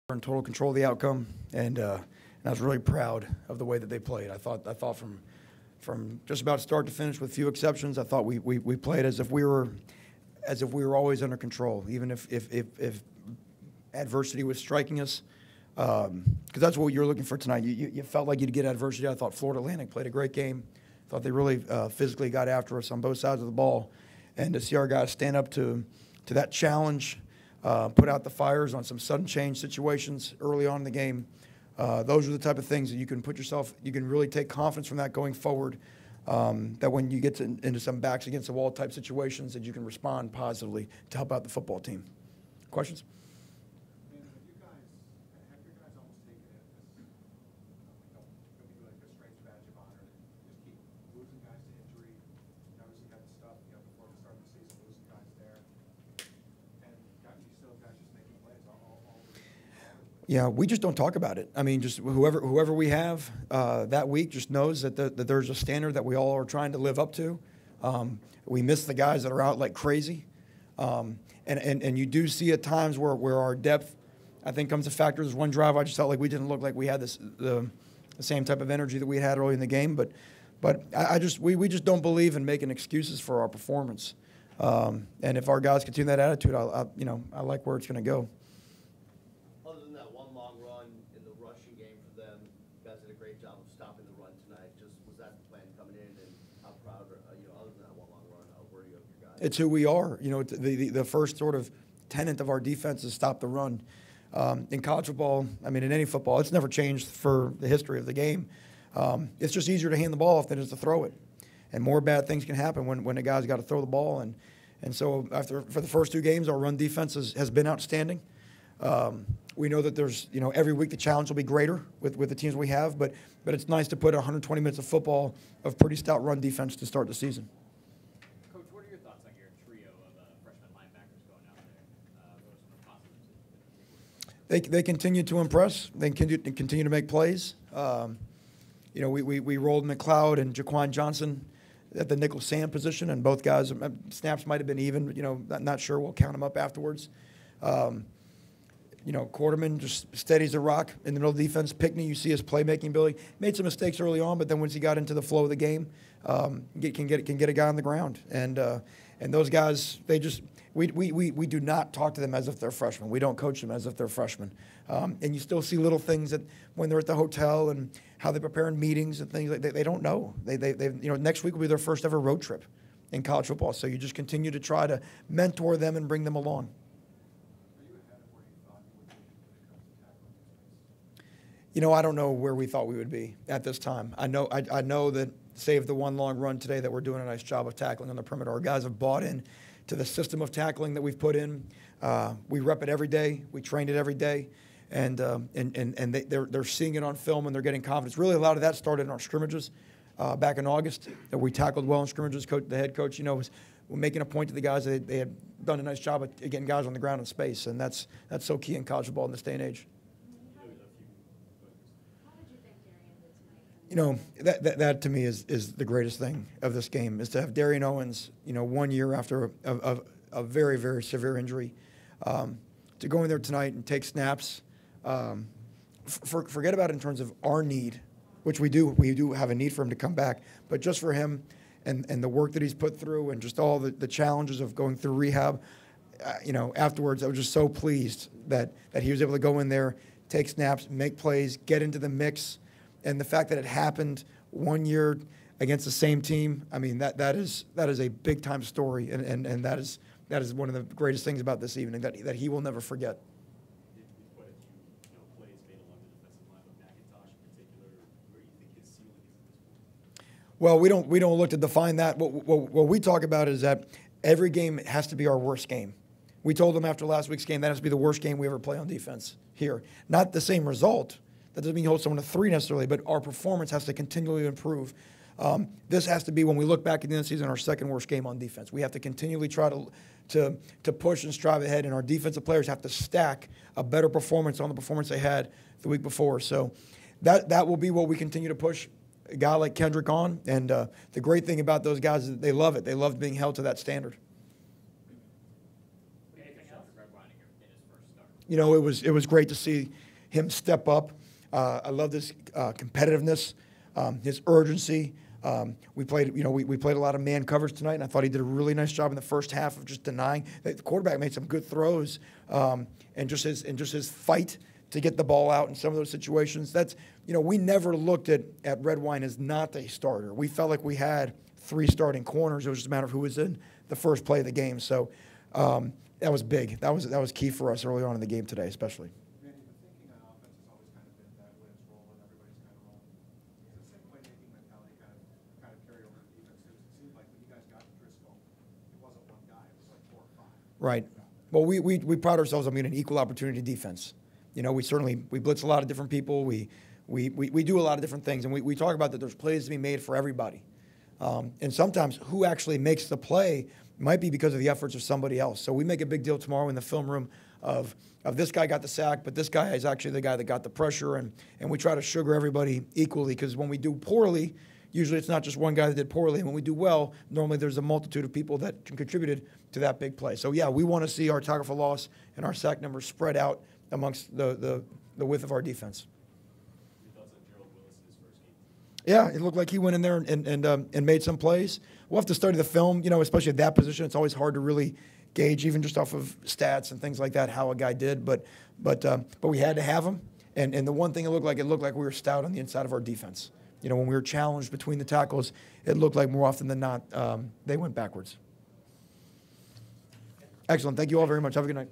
in total control of the outcome, and I was really proud of the way that they played. I thought from just about start to finish, with few exceptions, I thought we played as if we were always under control, even if adversity was striking us, because that's what you're looking for tonight. You felt like you'd get adversity. I thought Florida Atlantic played a great game. Thought they really physically got after us on both sides of the ball, and to see our guys stand up to that challenge, put out the fires on some sudden change situations early on in the game. Those are the type of things that you can really take confidence from that going forward, that when you get into some backs against the wall type situations, that you can respond positively to help out the football team. Questions? Have your guys almost taken it as, don't be like a strange badge of honor, just keep losing guys to injury? You obviously got the stuff, before the start of the season, losing guys there, and you guys just making plays all Yeah, we just don't talk about it. I mean, just whoever we have that week just knows that there's a standard that we all are trying to live up to. We miss the guys that are out like crazy. And you do see at times where our depth, I think, comes a factor. There's one drive I just felt like we didn't look like we had the same type of energy that we had early in the game. But we just don't believe in making excuses for our performance. And if our guys continue that attitude, I like where it's going to go. Other than that one long run in the rushing game for them, you guys did a great job of stopping the run tonight. Just was that the plan coming in, and how proud, other than that one long run, how were you of your guys? It's who we are. The first sort of tenet of our defense is stop the run. In college football, I mean, in any football, it's never changed for the history of the game. It's just easier to hand the ball off than it is to throw it. And more bad things can happen when a guy's got to throw the ball. And so for the first two games, our run defense has been outstanding. We know that there's, every week the challenge will be greater with the teams we have, but it's nice to put 120 minutes of football of pretty stout run defense to start the season. Coach, what are your thoughts on your trio of freshman linebackers going out there? What are some of the positives? They continue to impress. They continue to make plays. We rolled McLeod and Jaquan Johnson at the nickel Sam position, and both guys, snaps might have been even. Not sure. We'll count them up afterwards. Quarterman just steady as a rock in the middle of the defense. Pickney, you see his playmaking ability. Made some mistakes early on, but then once he got into the flow of the game, can get a guy on the ground. And those guys, we do not talk to them as if they're freshmen. We don't coach them as if they're freshmen. And you still see little things that when they're at the hotel and how they prepare in meetings and things like that, they don't know. Next week will be their first ever road trip in college football. So you just continue to try to mentor them and bring them along. I don't know where we thought we would be at this time. I know that, save the one long run today, that we're doing a nice job of tackling on the perimeter. Our guys have bought in to the system of tackling that we've put in. We rep it every day. We train it every day. And they're seeing it on film, and they're getting confidence. Really, a lot of that started in our scrimmages back in August. That we tackled well in scrimmages. The head coach, was making a point to the guys that they had done a nice job of getting guys on the ground in space, and that's so key in college football in this day and age. That to me is the greatest thing of this game, is to have Darian Owens, 1 year after a very, very severe injury, to go in there tonight and take snaps. Forget about it in terms of our need, which we do have a need for him to come back, but just for him and the work that he's put through and just all the challenges of going through rehab, afterwards I was just so pleased that he was able to go in there, take snaps, make plays, get into the mix. And the fact that it happened 1 year against the same team, I mean, that is a big time story, and that is one of the greatest things about this evening that he will never forget. Quite a few plays made along the defensive line, but McIntosh in particular, where you think his ceiling is at this point? Well, we don't look to define that. What we talk about is that every game has to be our worst game. We told them after last week's game that has to be the worst game we ever play on defense here. Not the same result. That doesn't mean you hold someone to 3 necessarily, but our performance has to continually improve. This has to be, when we look back at the end of the season, our second worst game on defense. We have to continually try to push and strive ahead, and our defensive players have to stack a better performance on the performance they had the week before. So that will be what we continue to push a guy like Kendrick on. And the great thing about those guys is that they love it. They love being held to that standard. you know, it was great to see him step up. I love this competitiveness, his urgency. We played a lot of man coverage tonight, and I thought he did a really nice job in the first half of just denying. The quarterback made some good throws, and just his fight to get the ball out in some of those situations. That's, you know, we never looked at Red Wine as not a starter. We felt like we had 3 starting corners. It was just a matter of who was in the first play of the game. So that was big. That was key for us early on in the game today, especially. Manny, the thinking on offense has always kind of been that when it's rolling, everybody's kind of rolling. Is the same playmaking mentality kind of carry over to defense? Because it seemed like when you guys got to Driscoll, it wasn't one guy; it was like 4 or 5. Right. Well, we pride ourselves on being an equal opportunity defense. You know, we blitz a lot of different people. We do a lot of different things, and we talk about that there's plays to be made for everybody. And sometimes who actually makes the play might be because of the efforts of somebody else. So we make a big deal tomorrow in the film room of this guy got the sack, but this guy is actually the guy that got the pressure, and we try to sugar everybody equally, because when we do poorly, usually it's not just one guy that did poorly. And when we do well, normally there's a multitude of people that contributed to that big play. So, yeah, we want to see our tackle for loss and our sack numbers spread out amongst the width of our defense. Your thoughts on Gerald Willis' first game? Yeah, it looked like he went in there and made some plays. We'll have to study the film, you know, especially at that position. It's always hard to really gauge, even just off of stats and things like that, how a guy did. But we had to have him. And the one thing it looked like we were stout on the inside of our defense. You know, when we were challenged between the tackles, it looked like more often than not they went backwards. Excellent. Thank you all very much. Have a good night.